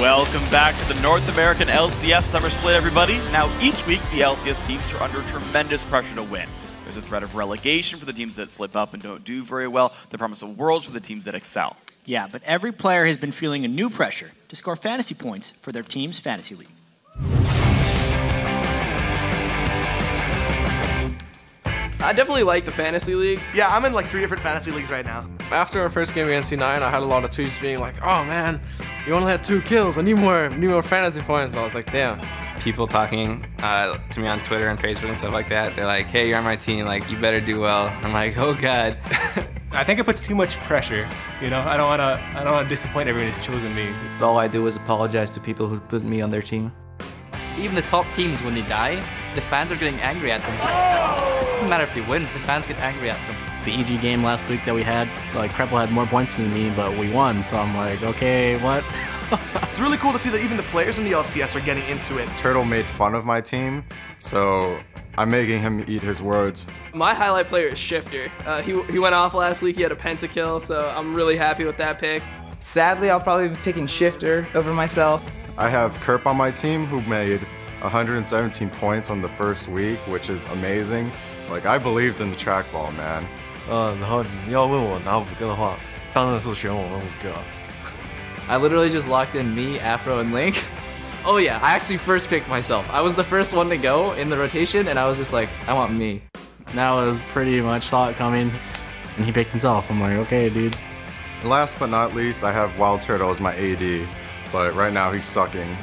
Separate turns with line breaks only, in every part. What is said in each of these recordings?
Welcome back to the North American LCS Summer Split, everybody. Now, each week, the LCS teams are under tremendous pressure to win. There's a threat of relegation for the teams that slip up and don't do very well, the promise of worlds for the teams that excel.
Yeah, but every player has been feeling a new pressure to score fantasy points for their team's fantasy league.
I definitely like the fantasy league. Yeah, I'm in like 3 different fantasy leagues right now.
After our first game against C9, I had a lot of tweets being like, "Oh man, you only had 2 kills. I need more fantasy points." I was like, "Damn."
People talking to me on Twitter and Facebook and stuff like that. They're like, "Hey, you're on my team. Like, you better do well." I'm like, "Oh God."
I think it puts too much pressure. You know, I don't wanna disappoint everyone who's chosen me.
All I do is apologize to people who put me on their team.
Even the top teams, when they die, the fans are getting angry at them. It doesn't matter if they win, the fans get angry at them.
The EG game last week that we had, like Kreppel had more points than me, but we won. So I'm like, okay, what?
It's really cool to see that even the players in the LCS are getting into it.
Turtle made fun of my team, so I'm making him eat his words.
My highlight player is Shifter. He went off last week, he had a pentakill, so I'm really happy with that pick.
Sadly, I'll probably be picking Shifter over myself.
I have Kerp on my team who made 117 points on the first week, which is amazing. Like, I believed in the trackball, man.
然后你要问我哪5个的话，当然是选我们5个。
I literally just locked in me, Aphro, and Link. Oh yeah, I actually first picked myself. I was the first one to go in the rotation, and I was just like, I want me.
That was pretty much saw it coming, and he picked himself. I'm like, okay, dude.
Last but not least, I have WildTurtle as my AD, but right now he's sucking.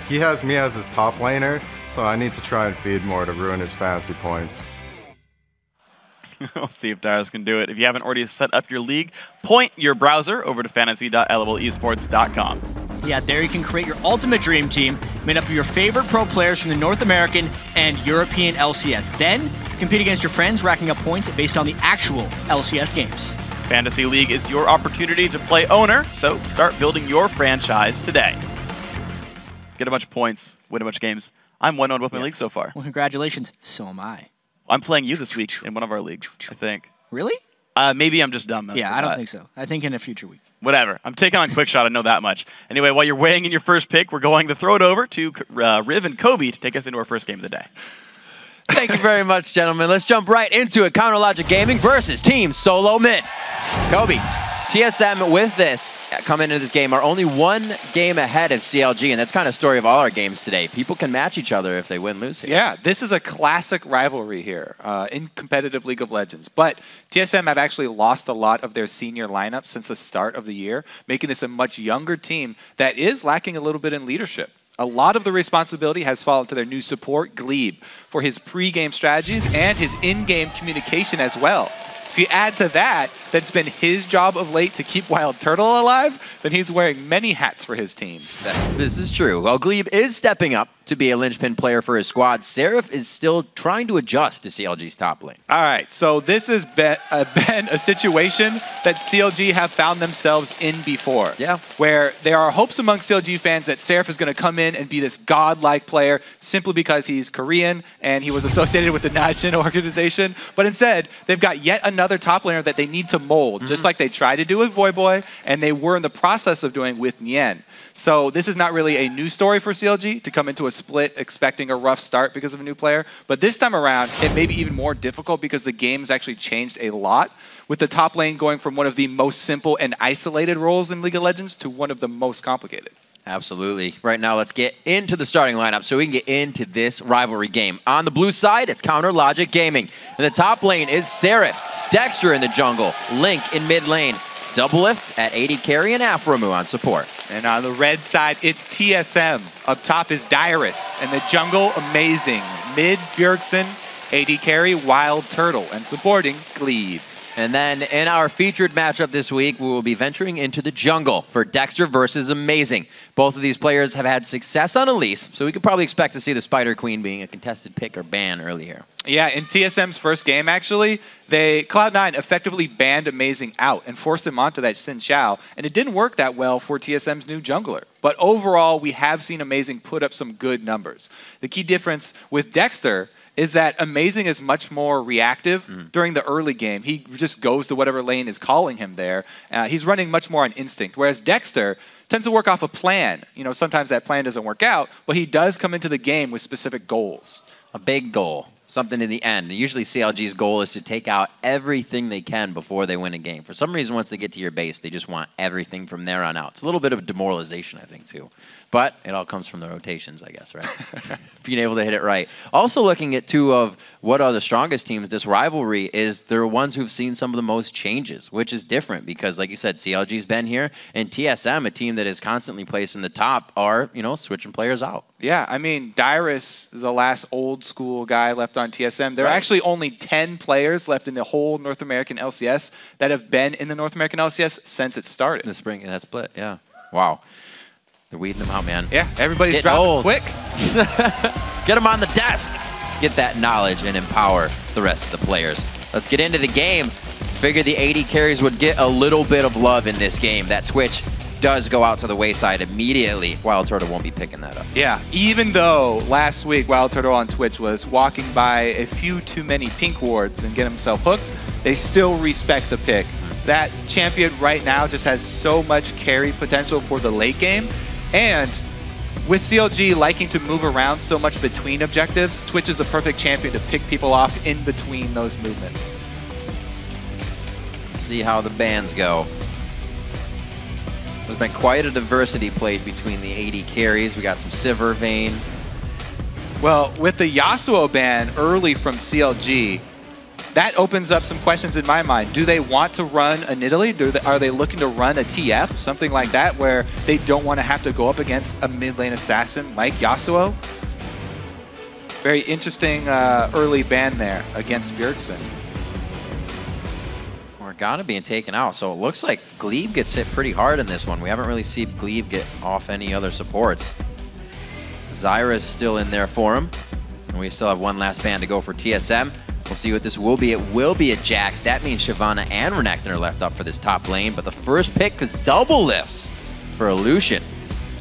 He has me as his top laner, so I need to try and feed more to ruin his fantasy points.
We'll see if Dyrus can do it. If you haven't already set up your league, point your browser over to fantasy.lolesports.com.
Yeah, there you can create your ultimate dream team made up of your favorite pro players from the North American and European LCS. Then, compete against your friends, racking up points based on the actual LCS games.
Fantasy League is your opportunity to play owner, so start building your franchise today. Get a bunch of points, win a bunch of games. I'm 1-1 with my league so far.
Well, congratulations. So am I.
I'm playing you this week in one of our leagues, I think.
Really?
Maybe I'm just dumb.
Yeah, I don't think so. I think in a future week.
Whatever. I'm taking on Quickshot. I know that much. Anyway, while you're weighing in your first pick, we're going to throw it over to Riv and Kobe to take us into our first game of the day.
Thank you very much, gentlemen. Let's jump right into it. Counter Logic Gaming versus Team Solo Mid. Kobe, TSM with this, coming into this game, are only 1 game ahead of CLG, and that's kind of the story of all our games today. People can match each other if they win-lose here.
Yeah, this is a classic rivalry here in competitive League of Legends. But TSM have actually lost a lot of their senior lineup since the start of the year, making this a much younger team that is lacking a little bit in leadership. A lot of the responsibility has fallen to their new support, Gleeb, for his pre-game strategies and his in-game communication as well. If you add to that, that's been his job of late to keep WildTurtle alive, then he's wearing many hats for his team.
This is true. While Gleeb is stepping up to be a linchpin player for his squad, Seraph is still trying to adjust to CLG's top lane.
All right, so this has been a situation that CLG have found themselves in before.
Yeah.
Where there are hopes among CLG fans that Seraph is going to come in and be this godlike player simply because he's Korean and he was associated with the Najin organization. But instead, they've got yet another top laner that they need to mold, just like they tried to do with Voyboy, and they were in the process of doing with Nien. So this is not really a new story for CLG to come into a split expecting a rough start because of a new player. But this time around, it may be even more difficult because the game's actually changed a lot, with the top lane going from one of the most simple and isolated roles in League of Legends to one of the most complicated.
Absolutely. Right now, let's get into the starting lineup so we can get into this rivalry game. On the blue side, it's Counter Logic Gaming. In the top lane is Seraph, Dexter in the jungle, Link in mid lane, Doublelift at AD carry, and Aphromoo on support.
And on the red side, it's TSM. Up top is Dyrus. And the jungle, amazing. Mid, Bjergsen, AD carry, WildTurtle, and supporting Gleeb.
And then in our featured matchup this week, we will be venturing into the jungle for Dexter versus Amazing. Both of these players have had success on Elise, so we could probably expect to see the Spider Queen being a contested pick or ban early here.
Yeah, in TSM's first game, actually, Cloud9 effectively banned Amazing out and forced him onto that Xin Xiao, and it didn't work that well for TSM's new jungler. But overall, we have seen Amazing put up some good numbers. The key difference with Dexter is that Amazing is much more reactive during the early game. He just goes to whatever lane is calling him there. He's running much more on instinct, whereas Dexter tends to work off a plan. You know, sometimes that plan doesn't work out, but he does come into the game with specific goals.
A big goal, something in the end. Usually CLG's goal is to take out everything they can before they win a game. For some reason, once they get to your base, they just want everything from there on out. It's a little bit of demoralization, I think, too. But it all comes from the rotations, I guess, right? Being able to hit it right. Also looking at two of what are the strongest teams, this rivalry is they're ones who've seen some of the most changes, which is different because, like you said, CLG's been here, and TSM, a team that is constantly placed in the top, are, you know, switching players out.
Yeah, I mean, Dyrus is the last old school guy left on TSM. There are actually only 10 players left in the whole North American LCS that have been in the North American LCS since it started.
In the spring, and that split, yeah. Wow. They're weeding them out, man.
Yeah, everybody's dropping quick.
Get them on the desk. Get that knowledge and empower the rest of the players. Let's get into the game. Figured the AD carries would get a little bit of love in this game. That Twitch does go out to the wayside immediately. WildTurtle won't be picking that up.
Yeah, even though last week WildTurtle on Twitch was walking by a few too many pink wards and get himself hooked, they still respect the pick. That champion right now just has so much carry potential for the late game. And with CLG liking to move around so much between objectives, Twitch is the perfect champion to pick people off in between those movements.
See how the bans go. There's been quite a diversity played between the AD carries. We got some Sivir, Vayne.
Well, with the Yasuo ban early from CLG, that opens up some questions in my mind. Do they want to run a Nidalee? Are they looking to run a TF? Something like that where they don't want to have to go up against a mid lane assassin like Yasuo? Very interesting early ban there against Bjergsen.
Orianna being taken out, so it looks like Gleeb gets hit pretty hard in this one. We haven't really seen Gleeb get off any other supports. Zyra's still in there for him, and we still have one last ban to go for TSM. We'll see what this will be. It will be a Jax. That means Shyvana and Renekton are left up for this top lane, but the first pick is double lifts for a Lucian.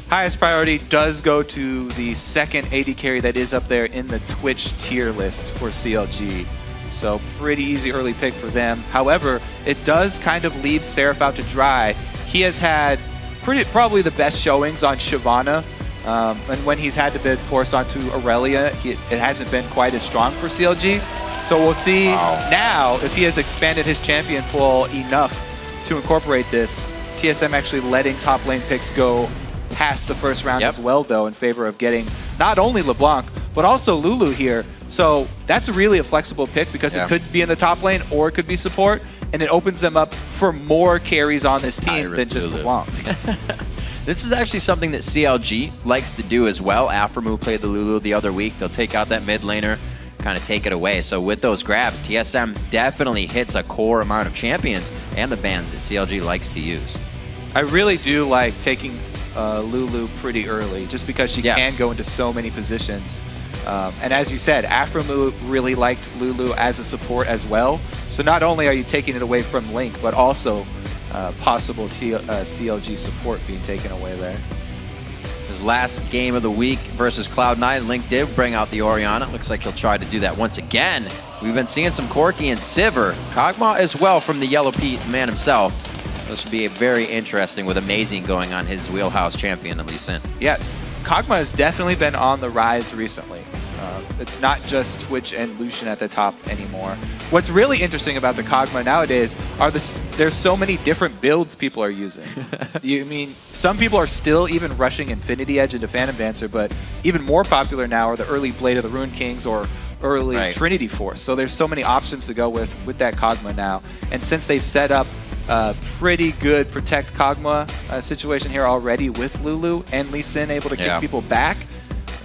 Highest priority does go to the second AD carry that is up there in the Twitch tier list for CLG. So pretty easy early pick for them. However, it does kind of leave Seraph out to dry. He has had probably the best showings on Shyvana. And when he's had to bid force onto Aurelia, it hasn't been quite as strong for CLG. So we'll see now if he has expanded his champion pool enough to incorporate this. TSM actually letting top lane picks go past the first round as well, though, in favor of getting not only Leblanc, but also Lulu here. So that's really a flexible pick because it could be in the top lane or it could be support, and it opens them up for more carries on this team than just Leblanc.
This is actually something that CLG likes to do as well. Aphromoo played the Lulu the other week. They'll take out that mid laner, kind of take it away. So with those grabs, TSM definitely hits a core amount of champions and the bans that CLG likes to use.
I really do like taking Lulu pretty early, just because she can go into so many positions. And as you said, Aphromoo really liked Lulu as a support as well. So not only are you taking it away from Link, but also possible CLG support being taken away there.
His last game of the week versus Cloud9, Link did bring out the Orianna. Looks like he'll try to do that once again. We've been seeing some Corki and Sivir. Kog'Maw as well from the Yellow Pete man himself. This would be very interesting with Amazing going on his wheelhouse champion, Elise.
Yeah, Kog'Maw has definitely been on the rise recently. It's not just Twitch and Lucian at the top anymore. What's really interesting about the Kog'Maw nowadays are there's so many different builds people are using. I mean, some people are still even rushing Infinity Edge into Phantom Dancer, but even more popular now are the early Blade of the Ruined Kings or early Trinity Force. So there's so many options to go with that Kog'Maw now. And since they've set up a pretty good protect Kog'Maw situation here already with Lulu and Lee Sin able to kick people back,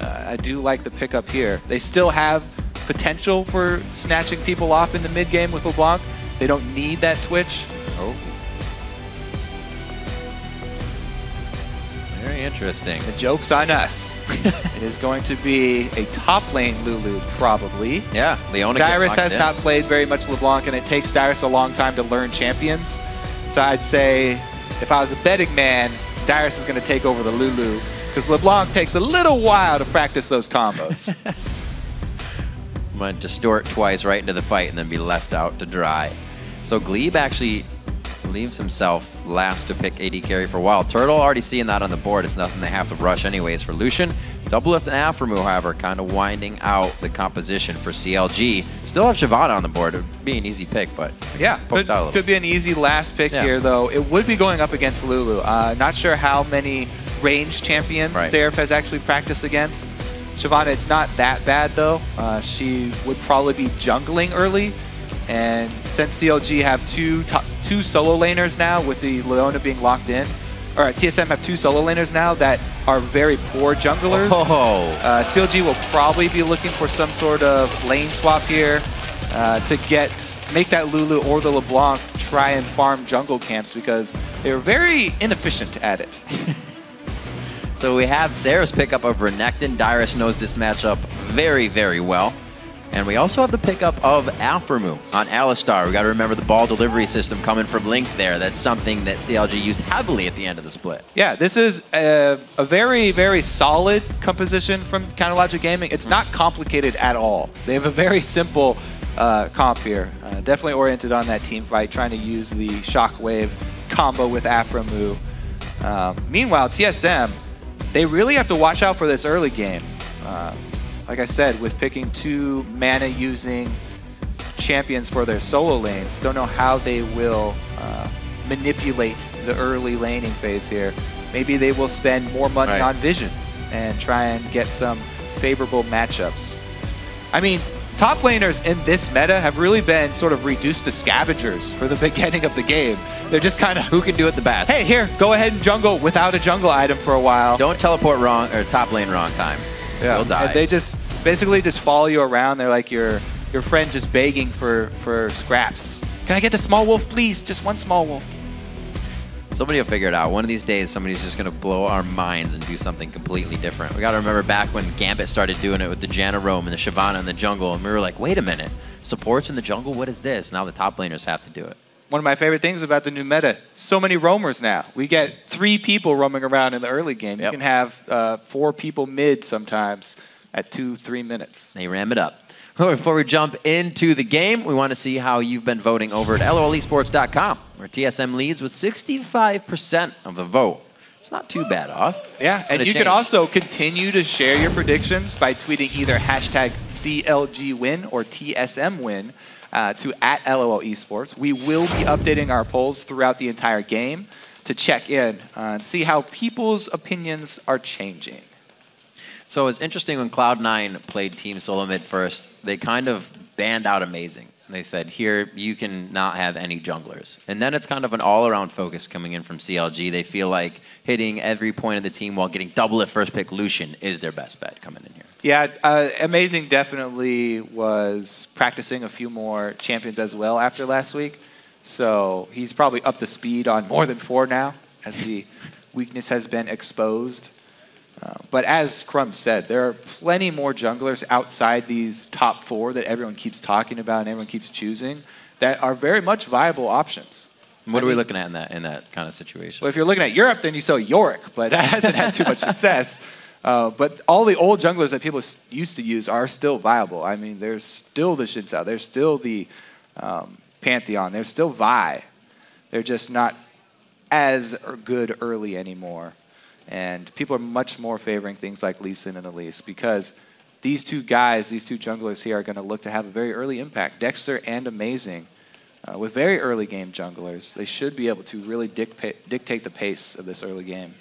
I do like the pickup here. They still have potential for snatching people off in the mid game with LeBlanc. They don't need that Twitch.
Very interesting.
The joke's on us. It is going to be a top lane Lulu, probably.
Yeah, Leona.
Dyrus has not played very much LeBlanc, and it takes Dyrus a long time to learn champions. So I'd say, if I was a betting man, Dyrus is going to take over the Lulu, because LeBlanc takes a little while to practice those combos.
I'm going to distort twice right into the fight and then be left out to dry. So Gleeb actually leaves himself last to pick AD carry for WildTurtle. Already seeing that on the board. It's nothing they have to rush anyways for Lucian. Doublelift and Aphromoo, however, kind of winding out the composition for CLG. Still have Shyvana on the board. It would be an easy pick, but
yeah, could be an easy last pick here, though. It would be going up against Lulu. Not sure how many range champions Seraph has actually practiced against. Shyvana, it's not that bad, though. She would probably be jungling early. And since CLG have two solo laners now, with the Leona being locked in, or TSM have 2 solo laners now that are very poor junglers. CLG will probably be looking for some sort of lane swap here to make that Lulu or the LeBlanc try and farm jungle camps, because they're very inefficient at it.
So we have Sarah's pickup of Renekton. Dyrus knows this matchup very, very well. And we also have the pickup of Aphromoo on Alistar. We got to remember the ball delivery system coming from Link there. That's something that CLG used heavily at the end of the split.
Yeah, this is a very, very solid composition from CounterLogic Gaming. It's not complicated at all. They have a very simple comp here. Definitely oriented on that team fight, trying to use the Shockwave combo with Aphromoo. Meanwhile, TSM, they really have to watch out for this early game. Like I said, with picking 2 mana-using champions for their solo lanes, don't know how they will manipulate the early laning phase here. Maybe they will spend more money on vision and try and get some favorable matchups. I mean, top laners in this meta have really been sort of reduced to scavengers for the beginning of the game. They're just kind of...
Who can do it the best?
Hey, here, go ahead and jungle without a jungle item for a while.
Don't teleport wrong, or top lane wrong time.
Yeah.
You'll die.
And they just basically just follow you around. They're like your friend just begging for scraps. Can I get the small wolf, please? Just one small wolf.
Somebody will figure it out. One of these days, somebody's just going to blow our minds and do something completely different. We got to remember back when Gambit started doing it with the Janna Roam and the Shyvana in the jungle, and we were like, wait a minute, supports in the jungle? What is this? Now the top laners have to do it.
One of my favorite things about the new meta, so many roamers now. We get 3 people roaming around in the early game. You can have 4 people mid sometimes at 2-3 minutes.
They ram it up. Before we jump into the game, we want to see how you've been voting over at LOLesports.com, where TSM leads with 65% of the vote. It's not too bad off.
Yeah, and you can also continue to share your predictions by tweeting either hashtag CLGWin or TSMWin to @LOLesports. We will be updating our polls throughout the entire game to check in and see how people's opinions are changing.
So it's interesting when Cloud9 played Team Solo Mid first, they kind of banned out Amazing. They said, here, you can not have any junglers. And then it's kind of an all-around focus coming in from CLG. They feel like hitting every point of the team while getting double at first pick Lucian is their best bet coming in here.
Yeah, Amazing definitely was practicing a few more champions as well after last week. So he's probably up to speed on more than 4 now, as the weakness has been exposed. But as Crumb said, there are plenty more junglers outside these top 4 that everyone keeps talking about and everyone keeps choosing that are very much viable options.
What are we looking at in that kind of situation?
Well, if you're looking at Europe, then you saw Yorick, but that hasn't had too much success. But all the old junglers that people used to use are still viable. I mean, there's still the Shin, there's still the Pantheon, there's still Vi. They're just not as good early anymore. And people are much more favoring things like Lucian and Elise because these 2 guys, these 2 junglers here are going to look to have a very early impact. Dexter and Amazing, with very early game junglers, they should be able to really dictate the pace of this early game.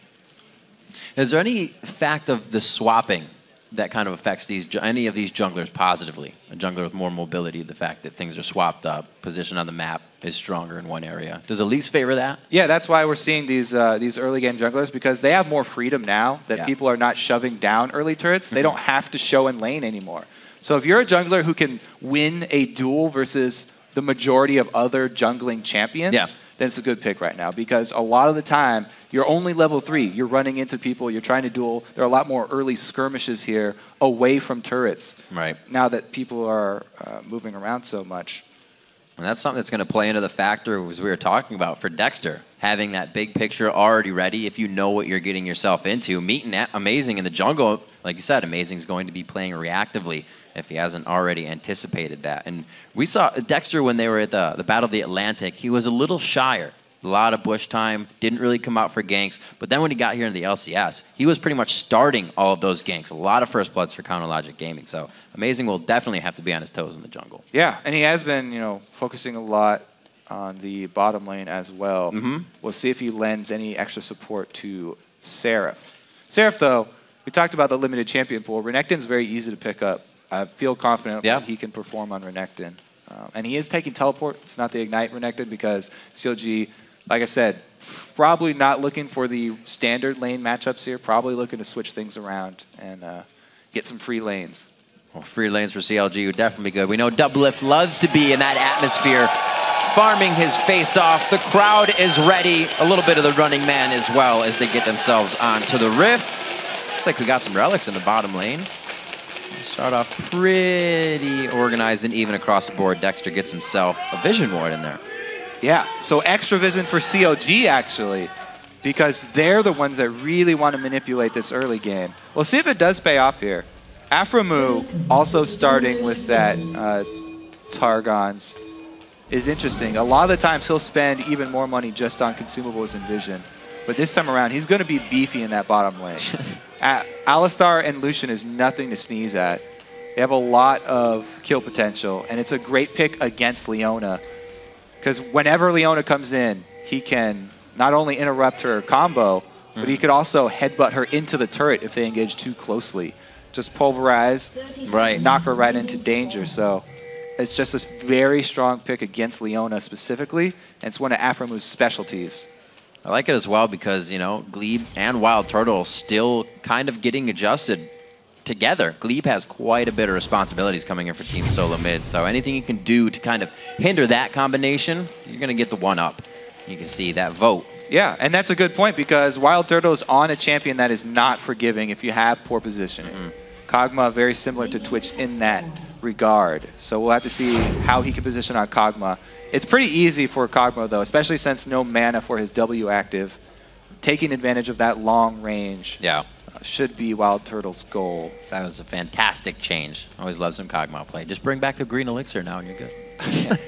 Is there any fact of the swapping that kind of affects any of these junglers positively? A jungler with more mobility, the fact that things are swapped up, position on the map is stronger in one area. Does Elise favor that?
Yeah, that's why we're seeing these early game junglers, because they have more freedom now that people are not shoving down early turrets. They don't have to show in lane anymore. So if you're a jungler who can win a duel versus the majority of other jungling champions, then it's a good pick right now, because a lot of the time you're only level 3. You're running into people. You're trying to duel. There are a lot more early skirmishes here away from turrets.
Right.
Now that people are moving around so much.
And that's something that's going to play into the factor, as we were talking about, for Dexter. Having that big picture already ready, if you know what you're getting yourself into. Meeting Amazing in the jungle, like you said, Amazing's going to be playing reactively if he hasn't already anticipated that. And we saw Dexter when they were at the Battle of the Atlantic, he was a little shyer A lot of bush time, didn't really come out for ganks. But then when he got here in the LCS, he was pretty much starting all of those ganks. A lot of first bloods for Counter Logic Gaming. So Amazing will definitely have to be on his toes in the jungle.
Yeah, and he has been, you know, focusing a lot on the bottom lane as well. We'll see if he lends any extra support to Seraph. Seraph, though, we talked about the limited champion pool. Renekton's very easy to pick up. I feel confident that he can perform on Renekton. And he is taking teleport. It's not the Ignite Renekton because CLG, like I said, probably not looking for the standard lane matchups here. Probably looking to switch things around and get some free lanes.
Well, free lanes for CLG would definitely be good. We know Doublelift loves to be in that atmosphere, farming his face off. The crowd is ready. A little bit of the running man as well as they get themselves onto the rift. Looks like we got some relics in the bottom lane. Start off pretty organized and even across the board. Dexter gets himself a vision ward in there.
Yeah, so extra vision for CLG actually, because they're the ones that really want to manipulate this early game. We'll see if it does pay off here. Aphromoo also starting with that Targons is interesting. A lot of the times he'll spend even more money just on consumables and vision. But this time around, he's going to be beefy in that bottom lane. Alistar and Lucian is nothing to sneeze at. They have a lot of kill potential, and it's a great pick against Leona. Because whenever Leona comes in, he can not only interrupt her combo, but he could also headbutt her into the turret if they engage too closely. Just pulverize, knock her right into danger. So it's just a very strong pick against Leona specifically, and it's one of Aphromoo's specialties.
I like it as well because, you know, Glebe and WildTurtle still kind of getting adjusted together. Glebe has quite a bit of responsibilities coming in for Team Solo Mid, so anything you can do to kind of hinder that combination, you're going to get the one up. You can see that vote.
Yeah, and that's a good point because WildTurtle is on a champion that is not forgiving if you have poor positioning. Kog'Maw very similar to Twitch in that regard. So we'll have to see how he can position on Kog'Maw. It's pretty easy for Kog'Maw though, especially since no mana for his W active. Taking advantage of that long range should be WildTurtle's goal.
That was a fantastic change. Always love some Kog'Maw play. Just bring back the green elixir now and you're good.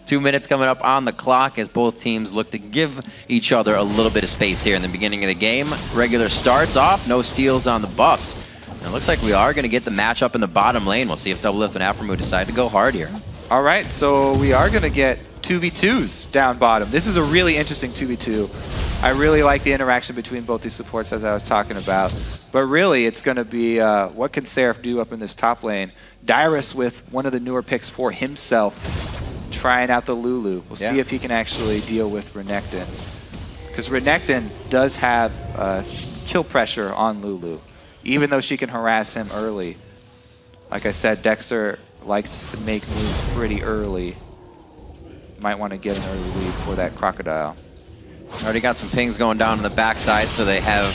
2 minutes coming up on the clock as both teams look to give each other a little bit of space here in the beginning of the game. Regular starts off, no steals on the buffs. And it looks like we are going to get the matchup in the bottom lane. We'll see if Doublelift and Aphromoo decide to go hard here.
All right, so we are going to get 2v2s down bottom. This is a really interesting 2v2. I really like the interaction between both these supports as I was talking about. But really, it's going to be what can Seraph do up in this top lane? Dyrus with one of the newer picks for himself, trying out the Lulu. We'll see if he can actually deal with Renekton. Because Renekton does have kill pressure on Lulu, even though she can harass him early. Like I said, Dexter likes to make moves pretty early. Might want to get an early lead for that Crocodile.
Already got some pings going down on the backside, so they have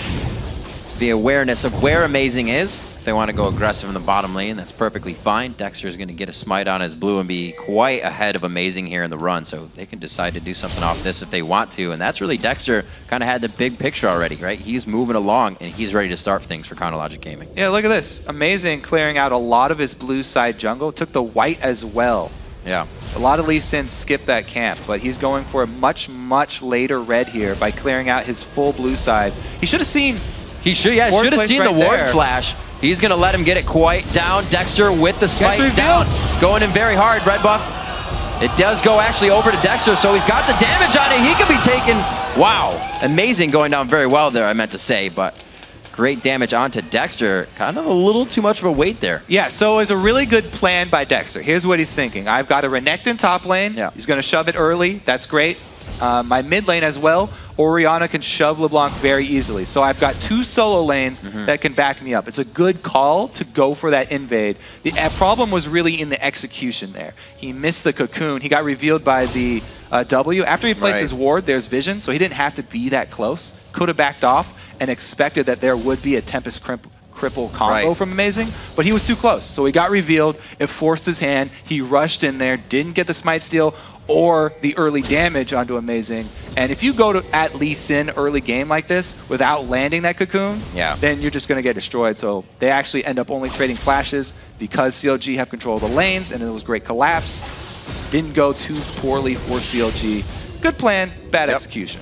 the awareness of where Amazing is. If they want to go aggressive in the bottom lane, that's perfectly fine. Dexter is going to get a smite on his blue and be quite ahead of Amazing here in the run, so they can decide to do something off this if they want to. And that's really Dexter kind of had the big picture already, right? He's moving along, and he's ready to start things for Counter Logic Gaming.
Yeah, look at this. Amazing clearing out a lot of his blue side jungle. Took the white as well.
Yeah.
A lot of Lee Sin skipped that camp, but he's going for a much, much later red here by clearing out his full blue side. He should have seen...
He should, yeah, should have seen the ward flash. He's going to let him get it quite down. Dexter with the smite down. Going in very hard, red buff. It does go actually over to Dexter, so he's got the damage on it. He could be taken... Wow. Amazing going down very well there, I meant to say, but great damage onto Dexter. Kind of a little too much of a weight there.
Yeah, so it's a really good plan by Dexter. Here's what he's thinking. I've got a Renekton top lane. Yeah. He's going to shove it early. That's great. My mid lane as well, Orianna can shove Leblanc very easily. So I've got two solo lanes that can back me up. It's a good call to go for that invade. The problem was really in the execution there. He missed the cocoon. He got revealed by the W. After he placed his ward, there's vision, so he didn't have to be that close. Could have backed off and expected that there would be a Tempest Cripple combo from Amazing, but he was too close. So he got revealed. It forced his hand. He rushed in there, didn't get the smite steal or the early damage onto Amazing. And if you go to at Lee Sin early game like this without landing that cocoon, then you're just going to get destroyed. So they actually end up only trading flashes because CLG have control of the lanes, and it was great collapse. Didn't go too poorly for CLG.
Good plan, bad execution.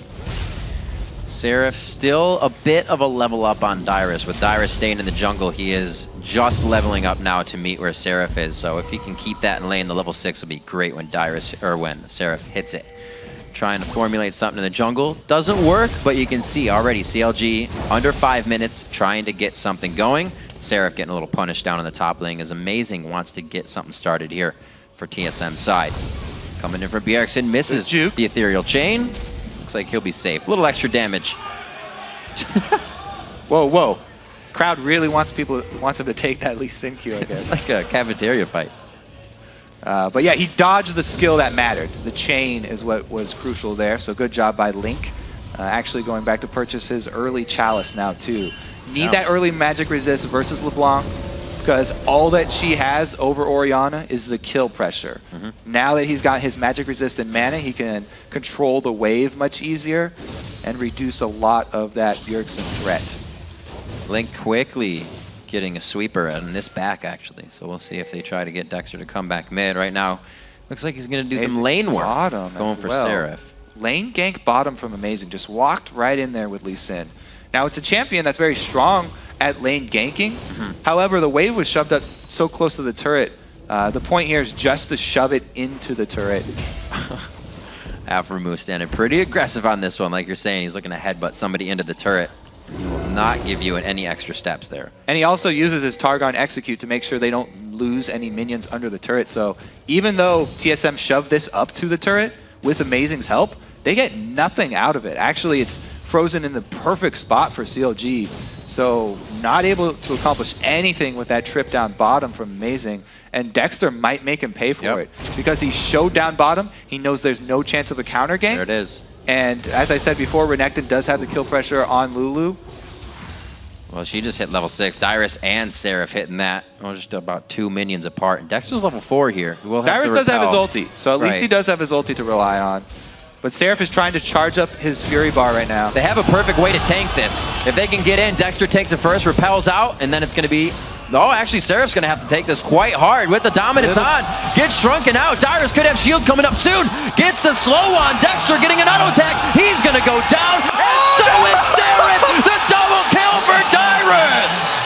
Seraph still a bit of a level up on Dyrus. With Dyrus staying in the jungle, he is just leveling up now to meet where Seraph is. So if he can keep that in lane, the level 6 will be great when when Seraph hits it. Trying to formulate something in the jungle. Doesn't work, but you can see already CLG under 5 minutes trying to get something going. Seraph getting a little punished down in the top lane is amazing. Wants to get something started here for TSM's side. Coming in for Bjergsen, misses the ethereal chain. Looks like he'll be safe. A little extra damage.
Whoa, whoa. Crowd really wants him to take that Lee Sin Q, I guess.
It's like a cafeteria fight.
But yeah, he dodged the skill that mattered. The chain is what was crucial there, so good job by Link. Actually going back to purchase his early Chalice now, too. Need that early magic resist versus Leblanc, because all that she has over Orianna is the kill pressure. Now that he's got his magic resist and mana, he can control the wave much easier and reduce a lot of that Bjergsen threat.
Link quickly getting a sweeper on this back, actually. So we'll see if they try to get Dexter to come back mid. Right now, looks like he's going to do some lane work. Going for Seraph.
Lane gank bottom from Amazing. Just walked right in there with Lee Sin. Now, it's a champion that's very strong at lane ganking. However, the wave was shoved up so close to the turret. The point here is just to shove it into the turret.
Aphromoo standing pretty aggressive on this one. Like you're saying, he's looking to headbutt somebody into the turret. He will not give you any extra steps there.
And he also uses his Targon Execute to make sure they don't lose any minions under the turret. So even though TSM shoved this up to the turret with Amazing's help, they get nothing out of it. Actually, it's frozen in the perfect spot for CLG. So not able to accomplish anything with that trip down bottom from Amazing. And Dexter might make him pay for it. Because he showed down bottom, he knows there's no chance of a counter gank.
There it is.
And as I said before, Renekton does have the kill pressure on Lulu.
Well, she just hit level 6. Dyrus and Seraph hitting that. Well, just about 2 minions apart. And Dexter's level 4 here.
Dyrus does have his ulti, so at least he does have his ulti to rely on. But Seraph is trying to charge up his Fury Bar right now.
They have a perfect way to tank this. If they can get in, Dexter takes it first, repels out, and then it's going to be... Oh, actually, Seraph's going to have to take this quite hard with the Dominus on. Gets shrunken out. Dyrus could have shield coming up soon. Gets the slow on. Dexter getting an auto attack. He's going to go down. And so is Seraph. The double kill for Dyrus.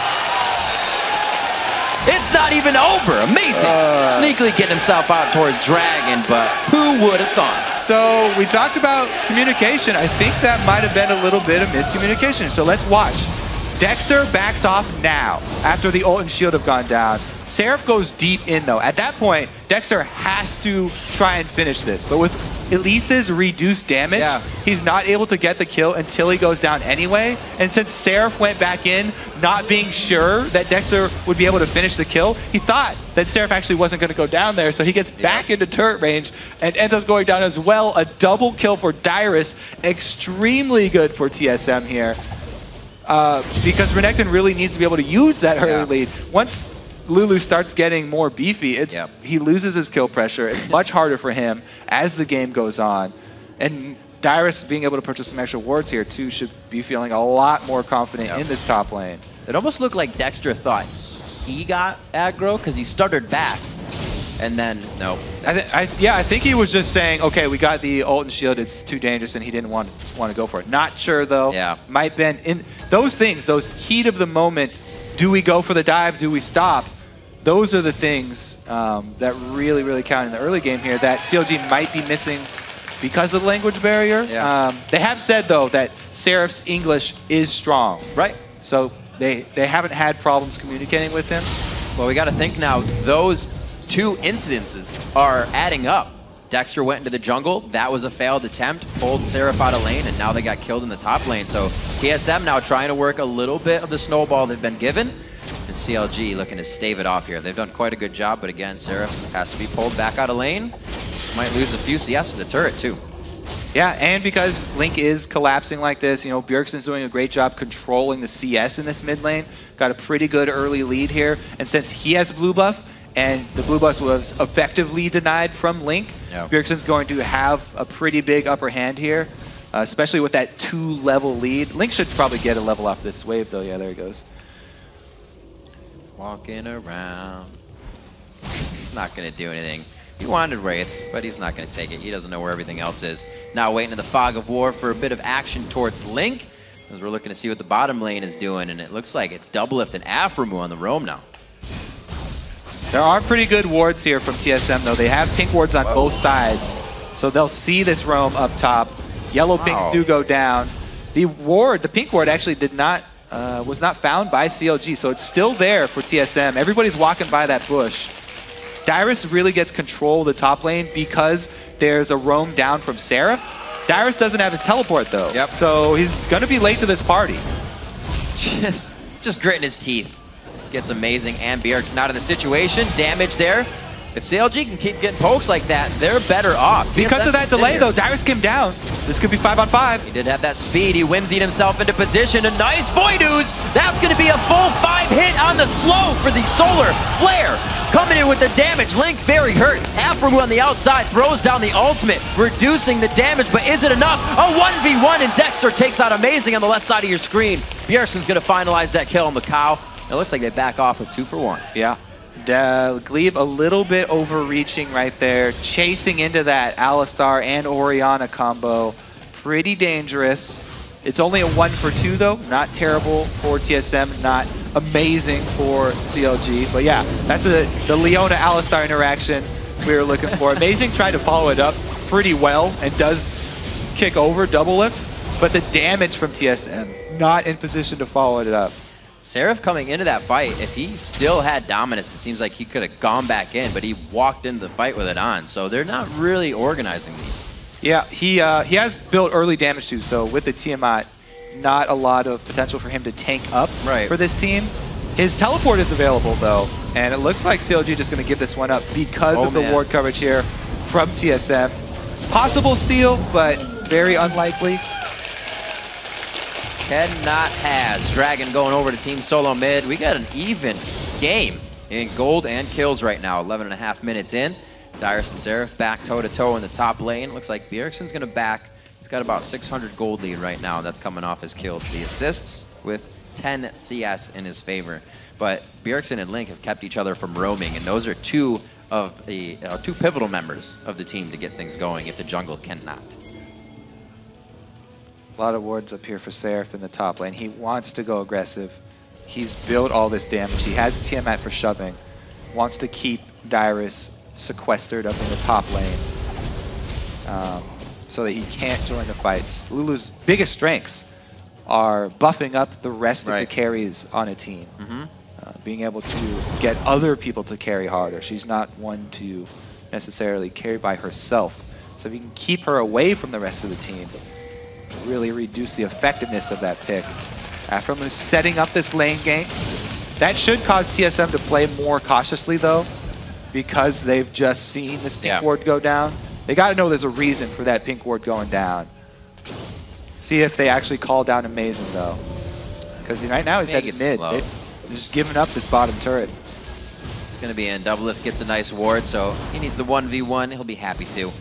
It's not even over. Amazing. Sneakily getting himself out towards Dragon, but who would have thought?
So we talked about communication. I think that might have been a little bit of miscommunication. So let's watch. Dexter backs off now after the ult and shield have gone down. Seraph goes deep in though. At that point, Dexter has to try and finish this. But with Elise's reduced damage, he's not able to get the kill until he goes down anyway. And since Seraph went back in, not being sure that Dexter would be able to finish the kill, he thought that Seraph actually wasn't going to go down there. So he gets back into turret range and ends up going down as well. A double kill for Dyrus. Extremely good for TSM here. Because Renekton really needs to be able to use that early lead. Once Lulu starts getting more beefy, he loses his kill pressure. It's much harder for him as the game goes on. And Dyrus being able to purchase some extra wards here too should be feeling a lot more confident in this top lane.
It almost looked like Dexter thought he got aggro because he stuttered back. And then, no.
I think he was just saying, okay, we got the ult and shield, it's too dangerous, and he didn't want to go for it. Not sure, though. Might been in those things, those heat of the moment, do we go for the dive, do we stop? Those are the things that really, really count in the early game here that CLG might be missing because of the language barrier. They have said, though, that Seraph's English is strong. So they haven't had problems communicating with him.
Well, we got to think now, those 2 incidences are adding up. Dexter went into the jungle. That was a failed attempt. Pulled Seraph out of lane, and now they got killed in the top lane. So TSM now trying to work a little bit of the snowball they've been given. And CLG looking to stave it off here. They've done quite a good job, but again, Seraph has to be pulled back out of lane. Might lose a few CS to the turret, too.
Yeah, and because Link is collapsing like this, you know, Bjergsen's doing a great job controlling the CS in this mid lane. Got a pretty good early lead here. And since he has blue buff, and the blue buff was effectively denied from Link, Bjergsen's going to have a pretty big upper hand here, especially with that 2-level lead. Link should probably get a level off this wave, though. Yeah, there he goes.
Walking around. It's not going to do anything. He wanted Wraiths, but he's not going to take it. He doesn't know where everything else is. Now waiting in the fog of war for a bit of action towards Link, as we're looking to see what the bottom lane is doing, and it looks like it's Doublelift and Aphromoo on the roam now.
There are pretty good wards here from TSM, though. They have pink wards on both sides, so they'll see this roam up top. Yellow pinks do go down. The pink ward actually was not found by CLG, so it's still there for TSM. Everybody's walking by that bush. Dyrus really gets control of the top lane because there's a roam down from Seraph. Dyrus doesn't have his teleport, though, so he's going to be late to this party.
Just gritting his teeth. Gets amazing, and Bjergsen out of the situation. Damage there. If CLG can keep getting pokes like that, they're better off.
Because of that delay, though, Dyrus came down. This could be 5-on-5.
He did have that speed. He whimsied himself into position. A nice Void Ooze. That's going to be a full 5 hit on the slow for the Solar Flare. Coming in with the damage. Link very hurt. Aphromoo on the outside throws down the ultimate, reducing the damage, but is it enough? A 1v1, and Dexter takes out Amazing on the left side of your screen. Bjergsen's going to finalize that kill on the cow. It looks like they back off with 2 for 1.
Yeah. Gleeb a little bit overreaching right there, chasing into that Alistar and Orianna combo. Pretty dangerous. It's only a 1 for 2 though, not terrible for TSM, not amazing for CLG. But yeah, that's the Leona Alistar interaction we were looking for. Amazing tried to follow it up pretty well and does kick over Doublelift, but the damage from TSM, not in position to follow it up.
Seraph coming into that fight, if he still had dominance, it seems like he could have gone back in, but he walked into the fight with it on, so they're not really organizing these.
Yeah, he has built early damage too, so with the Tiamat, not a lot of potential for him to tank up for this team. His teleport is available though, and it looks like CLG just going to give this one up because of the ward coverage here from TSM. Possible steal, but very unlikely.
Cannot has. Dragon going over to Team Solo mid. We got an even game in gold and kills right now. 11.5 minutes in. Dyrus and Seraph back toe-to-toe in the top lane. Looks like Bjergsen's going to back. He's got about 600 gold lead right now. That's coming off his kills. The assists with 10 CS in his favor. But Bjergsen and Link have kept each other from roaming, and those are two of the two pivotal members of the team to get things going if the jungle cannot.
A lot of wards up here for Seraph in the top lane. He wants to go aggressive. He's built all this damage. He has a Tiamat for shoving. Wants to keep Dyrus sequestered up in the top lane so that he can't join the fights. Lulu's biggest strengths are buffing up the rest of the carries on a team. Being able to get other people to carry harder. She's not one to necessarily carry by herself. So if you can keep her away from the rest of the team, really reduce the effectiveness of that pick. Aphromoo setting up this lane game. That should cause TSM to play more cautiously though, because they've just seen this pink ward go down. They got to know there's a reason for that pink ward going down. See if they actually call down Amazing though, because right now he's headed mid. They're just giving up this bottom turret.
It's going to be in. Doublelift gets a nice ward, so he needs the 1v1. He'll be happy to.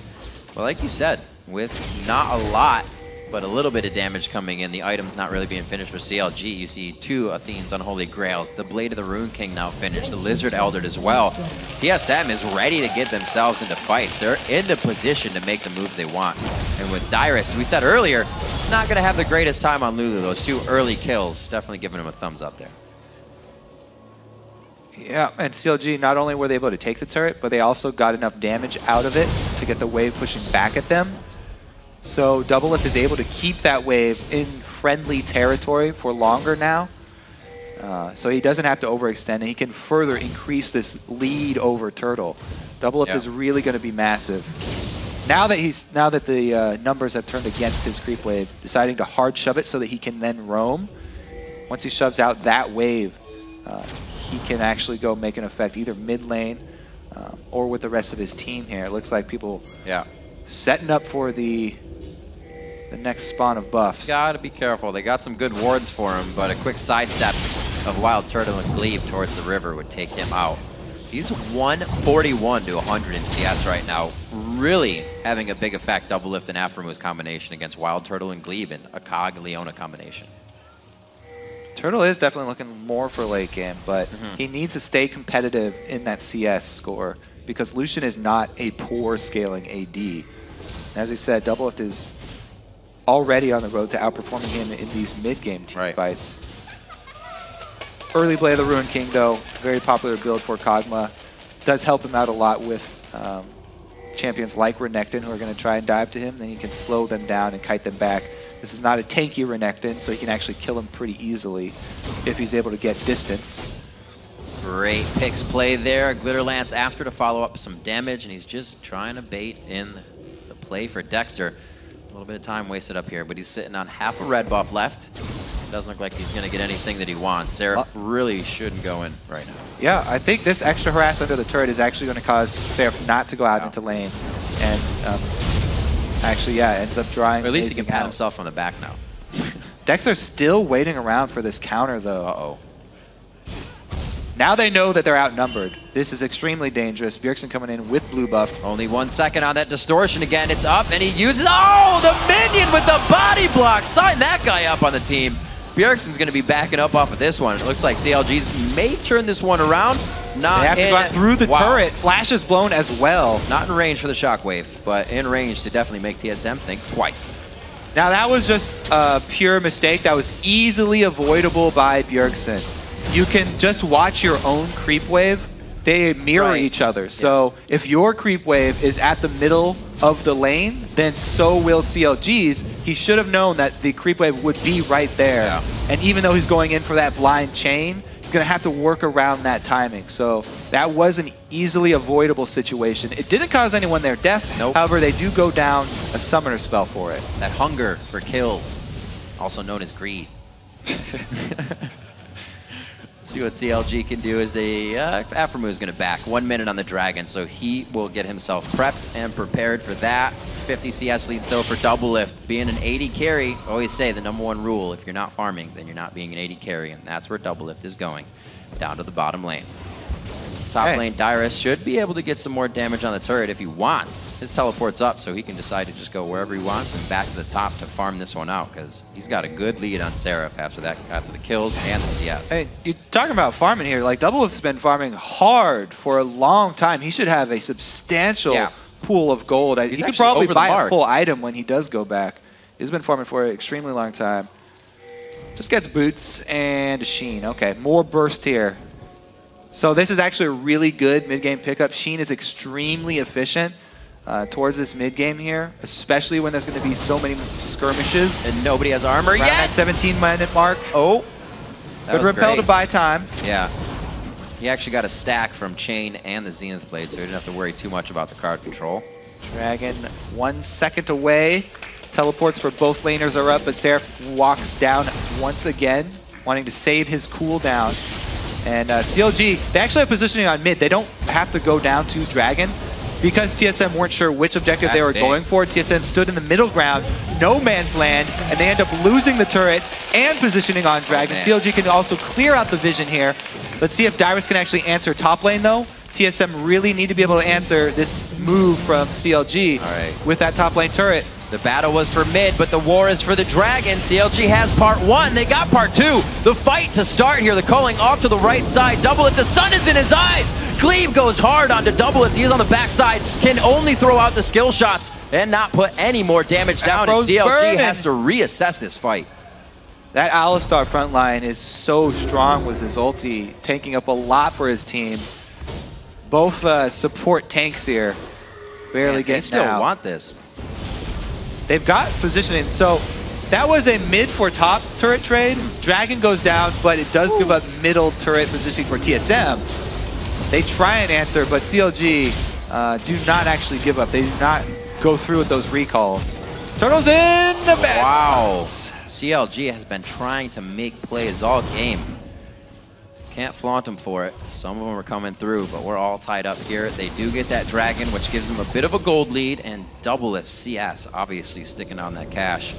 Well, like you said, with not a lot, but a little bit of damage coming in. The item's not really being finished for CLG. You see 2 Athene's Unholy Grails. The Blade of the Rune King now finished. The Lizard Eldered as well. TSM is ready to get themselves into fights. They're in the position to make the moves they want. And with Dyrus, we said earlier, not going to have the greatest time on Lulu. Those 2 early kills, definitely giving him a thumbs up there.
Yeah, and CLG, not only were they able to take the turret, but they also got enough damage out of it to get the wave pushing back at them. So Doublelift is able to keep that wave in friendly territory for longer now. So he doesn't have to overextend, and he can further increase this lead over Turtle. Doublelift is really going to be massive. Now that the numbers have turned against his creep wave, deciding to hard shove it so that he can then roam. Once he shoves out that wave, he can actually go make an effect either mid lane or with the rest of his team here. It looks like people setting up for the next spawn of buffs.
Gotta be careful. They got some good wards for him, but a quick sidestep of WildTurtle and Gleeb towards the river would take him out. He's 141 to 100 in CS right now. Really having a big effect, Doublelift and Aphromoos combination against WildTurtle and Gleeb in a Cog-Leona combination.
Turtle is definitely looking more for late game, but he needs to stay competitive in that CS score. because Lucian is not a poor scaling AD. As we said, Doublelift is already on the road to outperforming him in these mid-game team fights. Early play of the Ruined King, though, very popular build for Kog'Maw. Does help him out a lot with champions like Renekton, who are going to try and dive to him. Then he can slow them down and kite them back. This is not a tanky Renekton, so he can actually kill him pretty easily if he's able to get distance.
Great picks play there. Glitterlance after to follow up some damage, and he's just trying to bait in the play for Dexter. A little bit of time wasted up here, but he's sitting on half a red buff left. Doesn't look like he's going to get anything that he wants. Seraph really shouldn't go in right now.
Yeah, I think this extra harass under the turret is actually going to cause Seraph not to go out into lane. And actually, yeah, ends up drawing.
Or at least he can pat himself on the back now.
Dexter's still waiting around for this counter, though.
Uh-oh.
Now they know that they're outnumbered. This is extremely dangerous. Bjergsen coming in with blue buff.
Only 1 second on that distortion again. It's up, and he uses... Oh, the minion with the body block! Sign that guy up on the team. Bjergsen's going to be backing up off of this one. It looks like CLG's may turn this one around. Not
they have to go through the turret. Flash is blown as well.
Not in range for the shockwave, but in range to definitely make TSM think twice.
Now that was just a pure mistake that was easily avoidable by Bjergsen. You can just watch your own creep wave. They mirror each other. So if your creep wave is at the middle of the lane, then so will CLG's. He should have known that the creep wave would be right there. Yeah. And even though he's going in for that blind chain, he's going to have to work around that timing. So that was an easily avoidable situation. It didn't cause anyone their death.
Nope.
However, they do go down a summoner spell for it.
That hunger for kills, also known as greed. See what CLG can do as they... Aphromoo is going to back 1 minute on the Dragon, so he will get himself prepped and prepared for that. 50 CS lead still for Doublelift. Being an 80 carry, always say the #1 rule, if you're not farming, then you're not being an 80 carry, and that's where Doublelift is going, down to the bottom lane. Top lane, Dyrus should be able to get some more damage on the turret if he wants. His teleport's up, so he can decide to just go wherever he wants and back to the top to farm this one out, because he's got a good lead on Seraph after the kills and the CS.
Hey, you're talking about farming here. Like, Doublelift's been farming hard for a long time. He should have a substantial pool of gold. He could probably buy a full item when he does go back. He's been farming for an extremely long time. Just gets boots and a Shin. Okay, more burst here. So this is actually a really good mid-game pickup. Shin is extremely efficient towards this mid-game here, especially when there's going to be so many skirmishes.
And nobody has armor yet.
That 17-minute mark.
Oh.
Good repel to buy time.
Yeah. He actually got a stack from Chain and the Zenith Blade, so he didn't have to worry too much about the card control.
Dragon 1 second away. Teleports for both laners are up, but Seraph walks down once again, wanting to save his cooldown. And CLG, they actually have positioning on mid. They don't have to go down to Dragon. Because TSM weren't sure which objective they were going for, TSM stood in the middle ground, no man's land, and they end up losing the turret and positioning on Dragon. CLG can also clear out the vision here. Let's see if Dyrus can actually answer top lane, though. TSM really need to be able to answer this move from CLG with that top lane turret.
The battle was for mid, but the war is for the Dragon. CLG has part 1. They got part 2. The fight to start here. The culling off to the right side. Doublelift, the sun is in his eyes. Gleeb goes hard onto Doublelift. He is on the backside. Can only throw out the skill shots and not put any more damage down. And CLG has to reassess this fight.
That Alistar front line is so strong with his ulti, taking up a lot for his team. Both support tanks here. Barely getting out.
They still want this.
They've got positioning. So that was a mid for top turret trade. Dragon goes down, but it does give up middle turret positioning for TSM. They try and answer, but CLG do not actually give up. They do not go through with those recalls. Turtles in the back.
Wow. CLG has been trying to make plays all game. Can't flaunt them for it. Some of them are coming through, but we're all tied up here. They do get that Dragon, which gives them a bit of a gold lead, and Doublelift CS obviously sticking on that cash.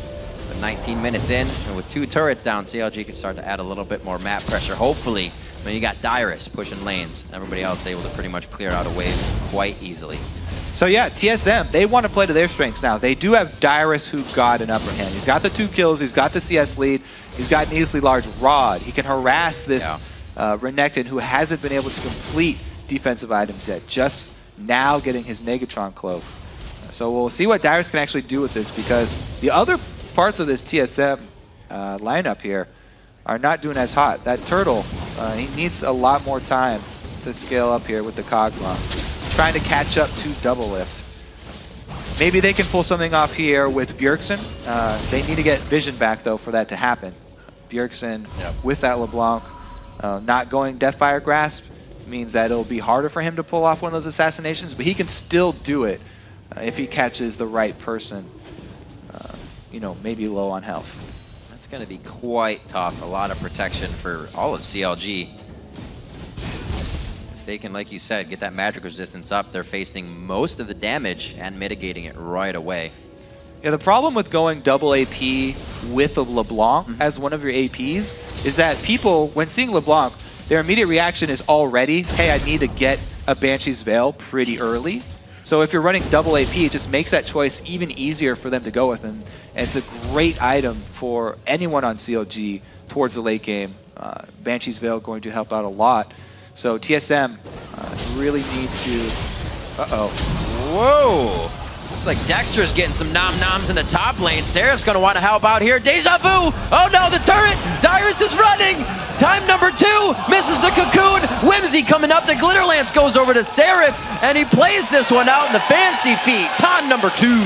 But 19 minutes in, and with 2 turrets down, CLG can start to add a little bit more map pressure, hopefully. When you got Dyrus pushing lanes, everybody else able to pretty much clear out a wave quite easily.
So yeah, TSM, they want to play to their strengths now. They do have Dyrus who got an upper hand. He's got the 2 kills, he's got the CS lead, he's got an easily large rod. He can harass this Renekton, who hasn't been able to complete defensive items yet. Just now getting his Negatron cloak. So we'll see what Dyrus can actually do with this, because the other parts of this TSM lineup here are not doing as hot. That turtle, he needs a lot more time to scale up here with the Kog'Maw. Trying to catch up to Doublelift. Maybe they can pull something off here with Bjergsen. They need to get vision back, though, for that to happen. Bjergsen, with that LeBlanc, not going Deathfire Grasp means that it'll be harder for him to pull off one of those assassinations, but he can still do it if he catches the right person, you know, maybe low on health.
That's going to be quite tough. A lot of protection for all of CLG. If they can, like you said, get that magic resistance up, they're facing most of the damage and mitigating it right away.
Yeah, the problem with going double AP with a LeBlanc as one of your APs is that people, when seeing LeBlanc, their immediate reaction is already, hey, I need to get a Banshee's Veil pretty early. So if you're running double AP, it just makes that choice even easier for them to go with. And it's a great item for anyone on CLG towards the late game. Banshee's Veil going to help out a lot. So TSM really need to... Uh-oh.
Whoa! Looks like Dexter's getting some nom-noms in the top lane. Seraph's going to want to help out here. Deja vu! Oh no, the turret! Dyrus is running! Time number 2, misses the cocoon. Whimsy coming up. The Glitter Lance goes over to Seraph, and he plays this one out in the fancy feet. Time number 2.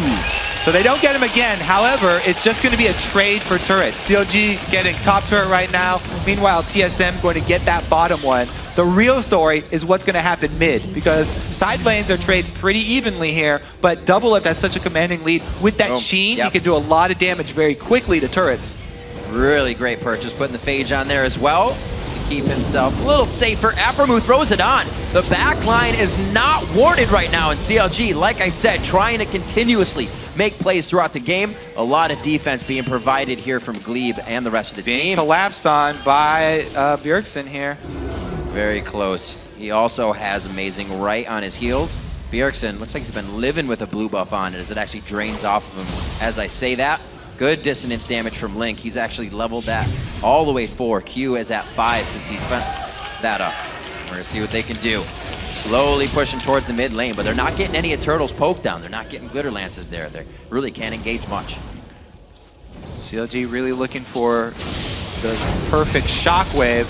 So they don't get him again. However, it's just going to be a trade for turrets. CLG getting top turret right now. Meanwhile, TSM going to get that bottom one. The real story is what's going to happen mid, because side lanes are traded pretty evenly here, but Doublelift has such a commanding lead. With that Sheen, he can do a lot of damage very quickly to turrets.
Really great purchase, putting the Phage on there as well to keep himself a little safer. Aphromoo throws it on. The back line is not warded right now in CLG. Like I said, trying to continuously make plays throughout the game. A lot of defense being provided here from Glebe and the rest of the team.
Collapsed on by Bjergsen here.
Very close. He also has amazing right on his heels. Bjergsen looks like he's been living with a blue buff on as it actually drains off of him. As I say that, good dissonance damage from Link. He's actually leveled that all the way 4. Q is at 5 since he's spent that up. We're going to see what they can do. Slowly pushing towards the mid lane, but they're not getting any of Turtle's poke down. They're not getting Glitter Lances there. They really can't engage much.
CLG really looking for the perfect shockwave.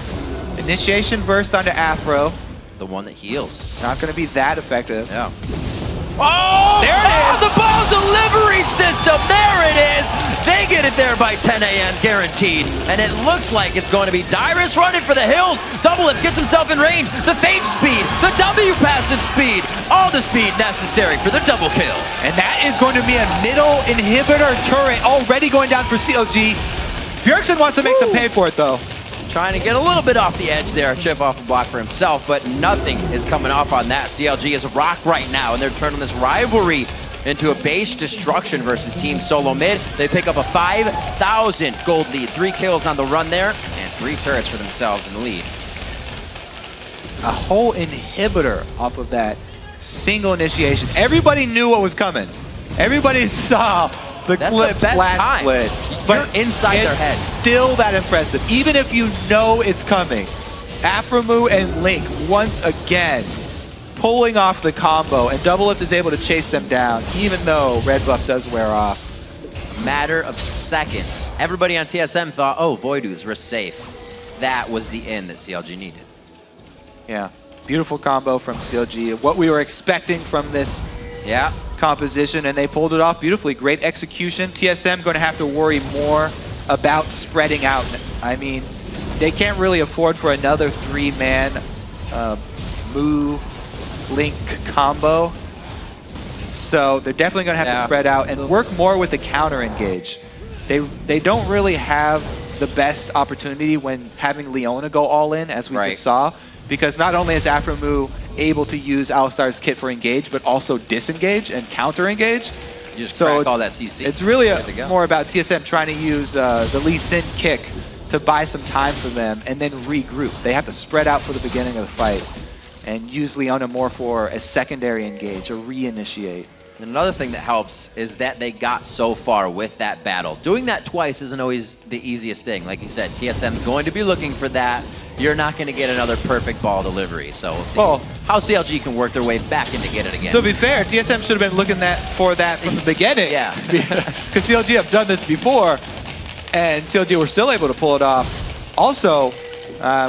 Initiation burst onto Aphro.
The one that heals.
Not going to be that effective.
Yeah. Oh!
There it is!
The ball delivery system! There it is! They get it there by 10 a.m. guaranteed. And it looks like it's going to be Dyrus running for the hills. Doublelift gets himself in range. The Phage speed, the W passive speed, all the speed necessary for the double kill.
And that is going to be a middle inhibitor turret already going down for CLG. Bjergsen wants to make them pay for it, though.
Trying to get a little bit off the edge there, chip off a block for himself, but nothing is coming off on that. CLG is a rock right now, and they're turning this rivalry into a base destruction versus Team Solo Mid. They pick up a 5,000 gold lead, 3 kills on the run there, and 3 turrets for themselves in the lead.
A whole inhibitor off of that single initiation. Everybody knew what was coming. Everybody saw the clip flash split. But
you're inside their head.
Still that impressive, even if you know it's coming. Aphromoo and Link once again pulling off the combo, and Doublelift is able to chase them down, even though red buff does wear off.
A matter of seconds. Everybody on TSM thought, oh, Voidoos, we're safe. That was the end that CLG needed.
Yeah, beautiful combo from CLG. What we were expecting from this composition, and they pulled it off beautifully. Great execution. TSM going to have to worry more about spreading out. I mean, they can't really afford for another 3-man Moo Link combo. So they're definitely going to have to spread out and work more with the counter engage. They don't really have the best opportunity when having Leona go all in, as we just saw, because not only is Aphromoo able to use Alistar's kit for engage, but also disengage and counter engage.
You just crack all that CC.
It's really more about TSM trying to use the Lee Sin kick to buy some time for them and then regroup. They have to spread out for the beginning of the fight and use Leona more for a secondary engage, a reinitiate.
Another thing that helps is that they got so far with that battle. Doing that twice isn't always the easiest thing. Like you said, TSM's going to be looking for that you're not going to get another perfect ball delivery. So we'll see how CLG can work their way back in to get it again.
To be fair, TSM should have been looking for that from the beginning.
Yeah.
Because CLG have done this before, and CLG were still able to pull it off. Also,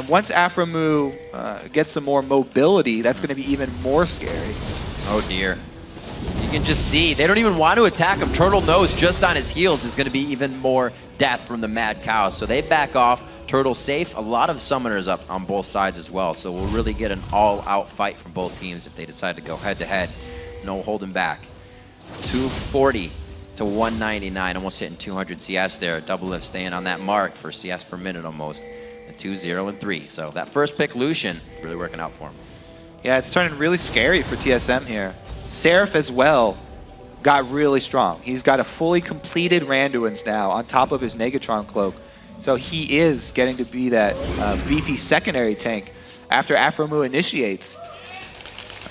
once Aphromoo gets some more mobility, that's going to be even more scary.
Oh dear. You can just see, they don't even want to attack him. Turtle knows just on his heels is going to be even more death from the Mad Cow. So they back off. Turtle safe. A lot of summoners up on both sides as well. So we'll really get an all-out fight from both teams if they decide to go head-to-head. No holding back. 240 to 199, almost hitting 200 CS there. Doublelift staying on that mark for CS per minute almost. And 2-0 and 3. So that first pick, Lucian, really working out for him.
Yeah, it's turning really scary for TSM here. Seraph as well got really strong. He's got a fully completed Randuin's now on top of his Negatron cloak. So he is getting to be that beefy secondary tank after Aphromoo initiates.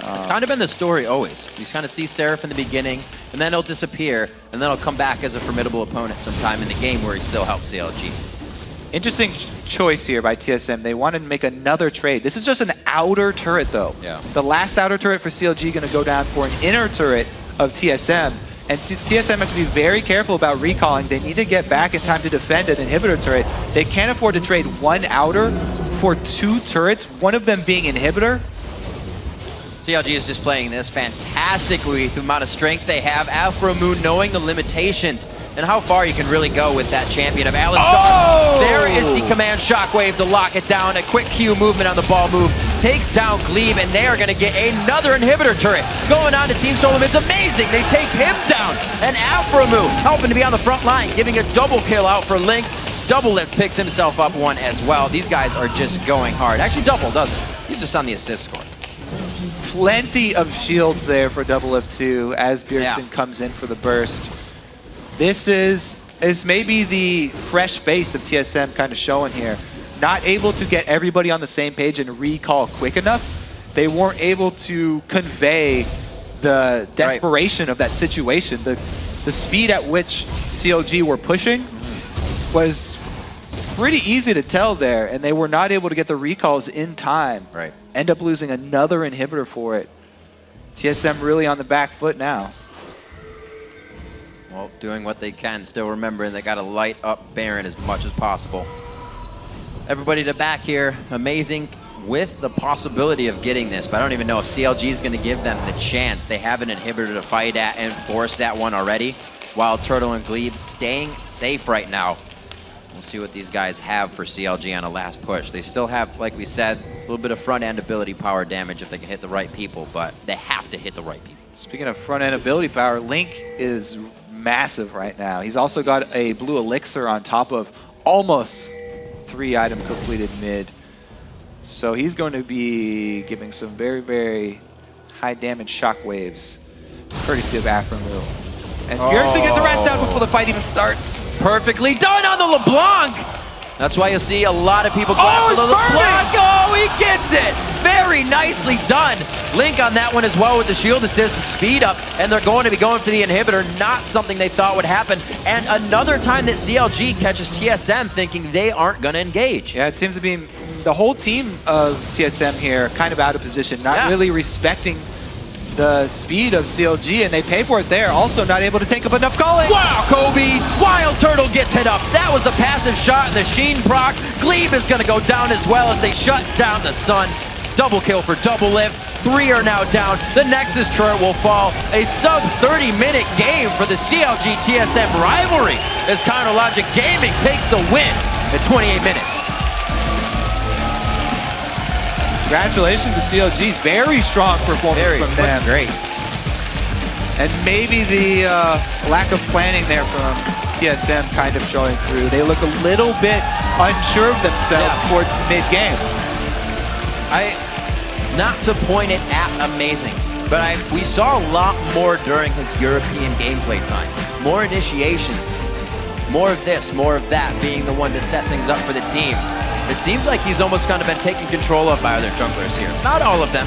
It's kind of been the story always. You kind of see Seraph in the beginning, and then he'll disappear, and then he'll come back as a formidable opponent sometime in the game where he still helps CLG.
Interesting choice here by TSM. They wanted to make another trade. This is just an outer turret, though.
Yeah.
The last outer turret for CLG going to go down for an inner turret of TSM. And TSM has to be very careful about recalling. They need to get back in time to defend an inhibitor turret. They can't afford to trade one outer for 2 turrets, one of them being inhibitor.
CLG is displaying this fantastically with the amount of strength they have. Aphromoo knowing the limitations and how far you can really go with that champion of Alistar.
Oh!
There is the command shockwave to lock it down. A quick Q movement on the ball move. Takes down Gleeb, and they are going to get another inhibitor turret going on to Team Solom. It's amazing. They take him down. And Aphromoo helping to be on the front line, giving a double kill out for Link. Doublelift picks himself up one as well. These guys are just going hard. Actually, Double doesn't. He's just on the assist score.
Plenty of shields there for Doublelift 2 as Bjergsen comes in for the burst. This is maybe the fresh face of TSM kind of showing here. Not able to get everybody on the same page and recall quick enough. They weren't able to convey the desperation of that situation. The speed at which CLG were pushing was pretty easy to tell there, and they were not able to get the recalls in time.
Right.
End up losing another inhibitor for it. TSM really on the back foot now.
Well, doing what they can, still remembering they got to light up Baron as much as possible. Everybody to back here, amazing with the possibility of getting this, but I don't even know if CLG is going to give them the chance. They have an inhibitor to fight at and force that one already. WildTurtle and Gleeb staying safe right now. We'll see what these guys have for CLG on a last push. They still have, like we said, a little bit of front-end ability power damage if they can hit the right people, but they have to hit the right people.
Speaking of front-end ability power, Link is massive right now. He's also got a blue elixir on top of almost 3-item completed mid. So he's going to be giving some very, very high damage shockwaves, courtesy of Aphromoo. And Bjergsen gets a rest down before the fight even starts.
Perfectly done on the Leblanc! That's why you'll see a lot of people go after the Leblanc. Oh, he gets it! Very nicely done. Link on that one as well with the shield assist, the speed up, and they're going to be going for the inhibitor, not something they thought would happen. And another time that CLG catches TSM thinking they aren't going to engage.
Yeah, it seems to be the whole team of TSM here kind of out of position, not really respecting the speed of CLG, and they pay for it there. Also not able to take up enough calling.
Wow, Kobe! WildTurtle gets hit up. That was a passive shot in the Shin proc. Gleeb is going to go down as well as they shut down the Sun. Double kill for Doublelift. 3 are now down. The Nexus turret will fall. A sub 30-minute game for the CLG TSM rivalry as CounterLogic Gaming takes the win at 28 minutes.
Congratulations to CLG. Very strong performance from them.
Great.
And maybe the lack of planning there from TSM kind of showing through. They look a little bit unsure of themselves towards mid-game.
Not to point it at amazing, but we saw a lot more during his European gameplay time. More initiations, more of this, more of that, being the one to set things up for the team. It seems like he's almost kind of been taken control of by other junglers here. Not all of them.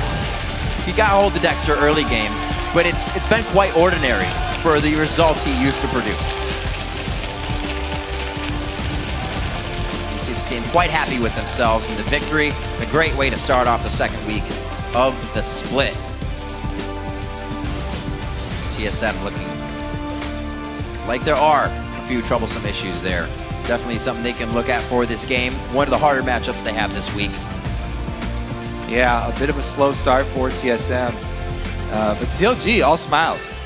He got hold of dexter early game, but it's been quite ordinary for the results he used to produce. You see the game quite happy with themselves in the victory. A great way to start off the second week of the split. TSM looking like there are a few troublesome issues there. Definitely something they can look at for this game. One of the harder matchups they have this week.
Yeah, a bit of a slow start for TSM. But CLG, all smiles.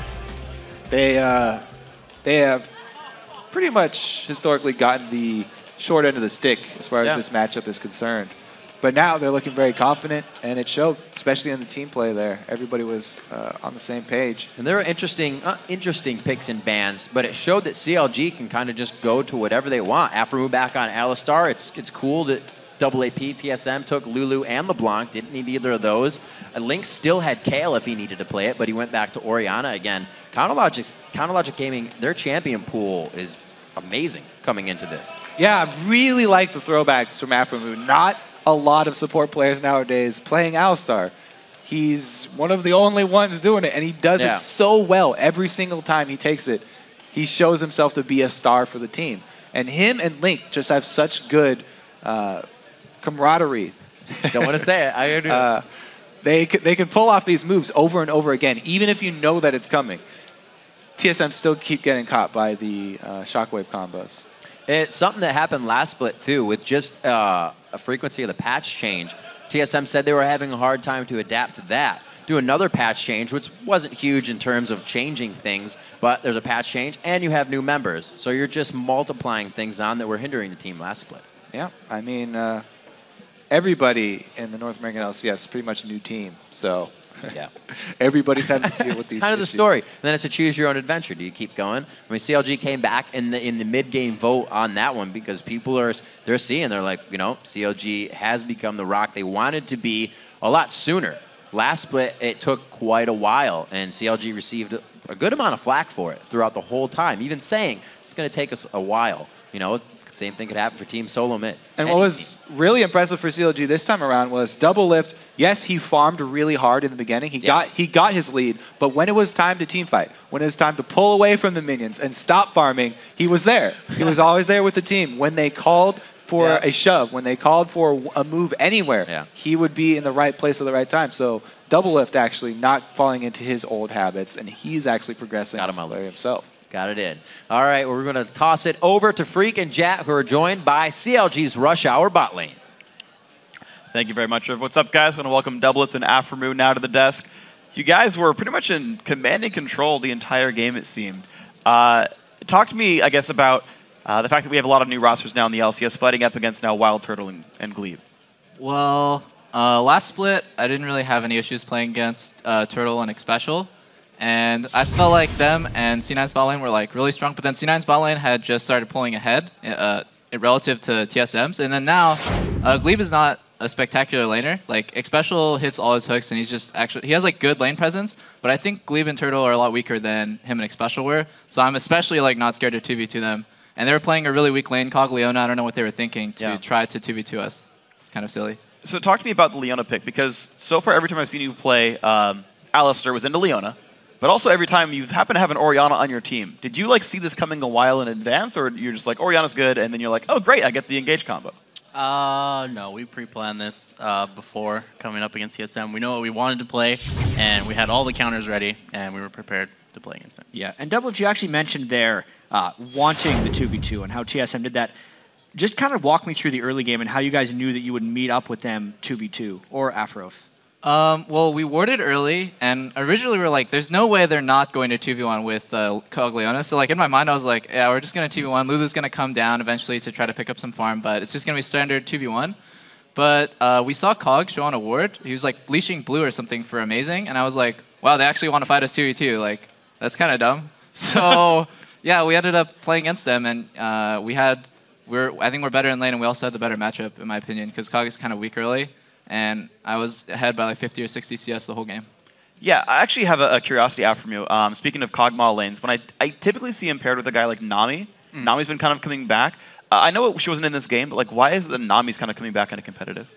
They have pretty much historically gotten the short end of the stick as far as this matchup is concerned. But now they're looking very confident, and it showed, especially in the team play there. Everybody was on the same page.
And there are interesting picks and bans, but it showed that CLG can kind of just go to whatever they want. Aphromoo back on Alistar. It's cool that AAP TSM took Lulu and LeBlanc. Didn't need either of those. Link still had Kale if he needed to play it, but he went back to Orianna again. Counterlogic Gaming, their champion pool is amazing coming into this.
Yeah, I really like the throwbacks from Aphromoo. Not a lot of support players nowadays playing Alistar. He's one of the only ones doing it, and he does it so well. Every single time he takes it, he shows himself to be a star for the team. And him and Link just have such good camaraderie.
Don't want to say it. I agree.
They can pull off these moves over and over again, even if you know that it's coming. TSM still keep getting caught by the shockwave combos.
It's something that happened last split, too, with just a frequency of the patch change. TSM said they were having a hard time to adapt to that. Do another patch change, which wasn't huge in terms of changing things, but there's a patch change, and you have new members. So you're just multiplying things on that were hindering the team last split.
Yeah, I mean, everybody in the North American LCS is pretty much a new team, so
yeah,
everybody's having to deal with these
kind of the
issues.
story. And then it's a choose your own adventure. Do you keep going? I mean, CLG came back in the mid-game vote on that one because people they're seeing, they're like, you know, CLG has become the rock they wanted to be a lot sooner. Last split, it took quite a while, and CLG received a good amount of flack for it throughout the whole time, even saying it's going to take us a while. You know, same thing could happen for Team Solo Mid.
And what was really impressive for CLG this time around was Doublelift. Yes, he farmed really hard in the beginning. He got his lead, but when it was time to teamfight, when it was time to pull away from the minions and stop farming, he was there. He was always there with the team. When they called for a shove, when they called for a move anywhere, he would be in the right place at the right time. So Doublelift actually not falling into his old habits, and he's actually progressing as a player himself.
Got it in. All right, well, we're going to toss it over to Freak and Jat, who are joined by CLG's Rush Hour bot lane.
Thank you very much, Irv. What's up, guys? I want to welcome Doublelift and Aphromoo now to the desk. You guys were pretty much in commanding control the entire game, it seemed. Talk to me, I guess, about the fact that we have a lot of new rosters now in the LCS fighting up against now WildTurtle and Gleeb.
Well, last split, I didn't really have any issues playing against Turtle and Xpecial. And I felt like them and C9's bot lane were like really strong, but then C9's bot lane had just started pulling ahead relative to TSM's. And then now, Gleeb is not a spectacular laner. Like, Xpecial hits all his hooks, and he's just actually, he has like good lane presence, but I think Gleeb and Turtle are a lot weaker than him and Xpecial were. So I'm especially like not scared to 2v2 them. And they were playing a really weak lane, Kog'Maw. I don't know what they were thinking to try to 2v2 us. It's kind of silly.
So talk to me about the Leona pick, because so far every time I've seen you play, Alistar was into Leona. But also every time you happen to have an Orianna on your team. Did you like see this coming a while in advance, or you're just like, Orianna's good, and then you're like, oh great, I get the engage combo?
No, we pre-planned this before coming up against TSM. We know what we wanted to play, and we had all the counters ready, and we were prepared to play against them.
Yeah, and Doublelift, you actually mentioned there wanting the 2v2 and how TSM did that. Just kind of walk me through the early game and how you guys knew that you would meet up with them 2v2 or Aphro.
Well, we warded early, and originally we were like, there's no way they're not going to 2v1 with Kog'Maw. So like in my mind, I was like, yeah, we're just going to 2v1. Lulu's going to come down eventually to try to pick up some farm, but it's just going to be standard 2v1. But we saw Kog show on a ward. He was like bleaching blue or something for amazing, and I was like, wow, they actually want to fight us 2v2. Like, that's kind of dumb. So yeah, we ended up playing against them, and I think we're better in lane, and we also had the better matchup, in my opinion, because Kog is kind of weak early. And I was ahead by like 50 or 60 CS the whole game.
Yeah, I actually have a curiosity out from you. Speaking of Kog'Maw lanes, when I typically see him paired with a guy like Nami. Nami's been kind of coming back. I know she wasn't in this game, but like, why is it that Nami's kind of coming back in a competitive?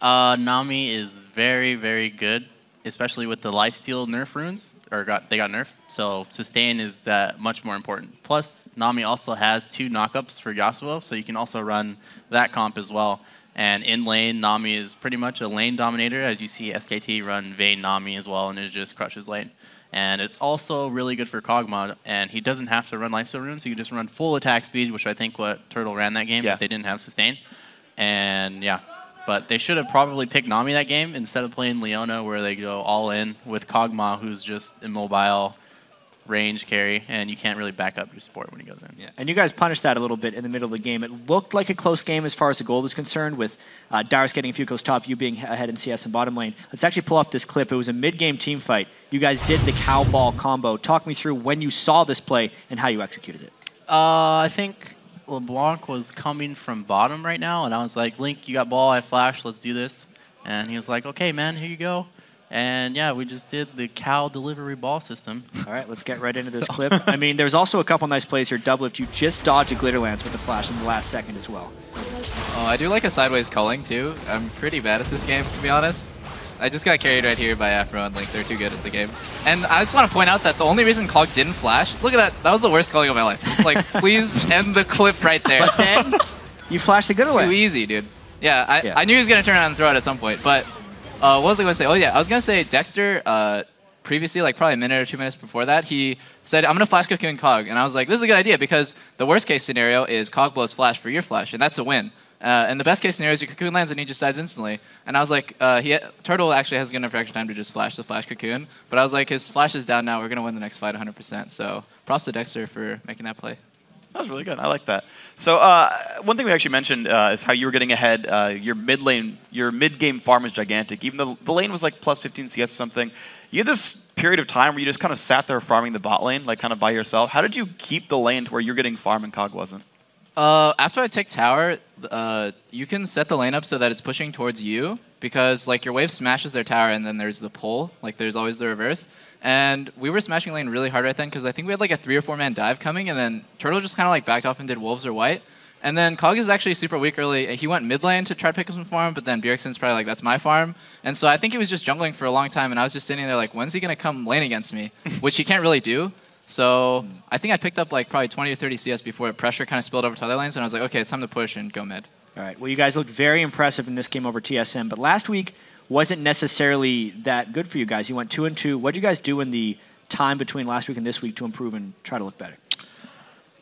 Nami is very, very good, especially with the lifesteal nerf runes. or they got nerfed. So sustain is that much more important. Plus, Nami also has 2 knockups for Yasuo, so you can also run that comp as well. And in lane, Nami is pretty much a lane dominator, as you see SKT run Vayne Nami as well, and it just crushes lane. And it's also really good for Kog'Maw, and he doesn't have to run lifesteal runes, so you can just run full attack speed, which I think what Turtle ran that game, but they didn't have sustain. And yeah, but they should have probably picked Nami that game instead of playing Leona, where they go all in with Kog'Maw, who's just immobile, range carry, and you can't really back up your support when he goes in.
Yeah. And you guys punished that a little bit in the middle of the game. It looked like a close game as far as the gold is concerned, with Dyrus getting a few kills top, you being ahead in CS and bottom lane. Let's actually pull up this clip. It was a mid-game team fight. You guys did the cow ball combo. Talk me through when you saw this play and how you executed it.
I think Leblanc was coming from bottom right now, and I was like, Link, you got ball, I have flash, let's do this. And he was like, okay, man, here you go. And yeah, we just did the cow delivery ball system.
All right, let's get right into this clip. I mean, there's also a couple nice plays here. Doublelift, you just dodged a glitter lance with the flash in the last second as well.
Oh, I do like a sideways culling too. I'm pretty bad at this game, to be honest. I just got carried right here by Aphromoo and Link. They're too good at the game. And I just want to point out that the only reason Kog didn't flash, look at that. That was the worst culling of my life. Just like, please end the clip right there.
But then you flashed the glitter lance.
Too easy, dude. Yeah, I knew he was going to turn around and throw it at some point, but what was I going to say? Oh, yeah, I was going to say Dexter, previously, like probably a minute or 2 minutes before that, he said, I'm going to flash Cocoon Kog. And I was like, this is a good idea because the worst case scenario is Kog blows flash for your flash, and that's a win. And the best case scenario is your Cocoon lands and he just dies instantly. And I was like, Turtle actually has good enough extra time to just flash the flash Cocoon. But I was like, his flash is down now. We're going to win the next fight 100%. So props to Dexter for making that play.
That was really good. I like that. So one thing we actually mentioned is how you were getting ahead. Your mid-game farm was gigantic. Even though the lane was like plus 15 CS or something, you had this period of time where you just kind of sat there farming the bot lane, like kind of by yourself. How did you keep the lane to where you're getting farm and Kog wasn't?
After I take tower, you can set the lane up so that it's pushing towards you because like your wave smashes their tower and then there's the pull. Like there's always the reverse. And we were smashing lane really hard right then because I think we had like a 3 or 4 man dive coming, and then Turtle just kind of like backed off and did wolves or white. And then Kog is actually super weak early. He went mid lane to try to pick up some farm, but then Bjergsen's probably like, that's my farm. And so I think he was just jungling for a long time, and I was just sitting there like, when's he going to come lane against me? Which he can't really do. So I think I picked up like probably 20 or 30 CS before pressure kind of spilled over to other lanes, and I was like, okay, it's time to push and go mid.
All right, well, you guys looked very impressive in this game over TSM, but last week wasn't necessarily that good for you guys. You went 2-2. What did you guys do in the time between last week and this week to improve and try to look better?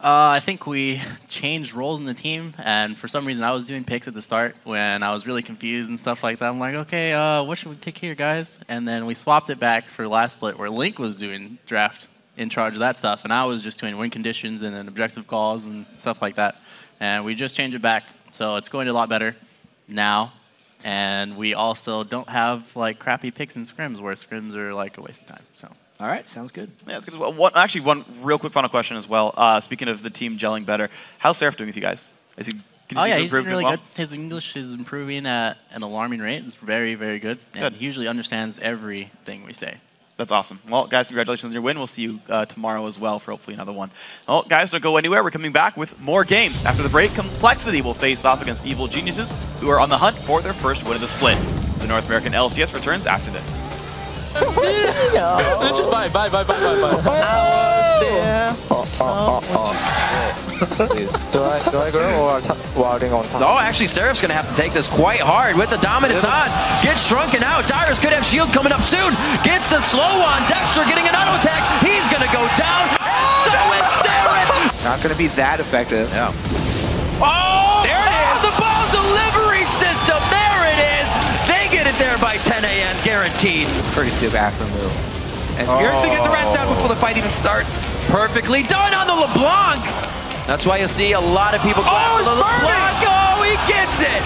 I think we changed roles in the team, and for some reason I was doing picks at the start when I was really confused and stuff like that. I'm like, okay, what should we take here, guys? And then we swapped it back for last split where Link was doing draft in charge of that stuff, and I was just doing win conditions and then objective calls and stuff like that. And we just changed it back, so it's going a lot better now. And we also don't have like crappy picks in scrims where scrims are like a waste of time. So.
All right, sounds good.
Yeah, it's good as well. Actually, one real quick final question as well. Speaking of the team gelling better, how's Seraph doing with you guys? Is he
he's doing really good. His English is improving at an alarming rate. It's very, very good. And he usually understands everything we say.
That's awesome. Well, guys, congratulations on your win. We'll see you tomorrow as well for hopefully another one. Well, guys, don't go anywhere. We're coming back with more games. After the break, Complexity will face off against Evil Geniuses, who are on the hunt for their first win of the split. The North American LCS returns after this.
Bye.
Please. Do I go or wilding on top?
Oh, actually, Seraph's going to have to take this quite hard with the dominance on. Gets shrunken out. Dyrus could have shield coming up soon. Gets the slow on. Dexter getting an auto attack. He's going to go down. So is Seraph.
Not going to be that effective.
Yeah. Oh, there it is. The ball delivery system. There it is. They get it there by 10 a.m. guaranteed.
Pretty sick Aphromoo.
And Bjergsen gets the rest out before the fight even starts.
Perfectly done on the Leblanc. That's why you see a lot of people go after the LeBlanc. Oh, he gets it!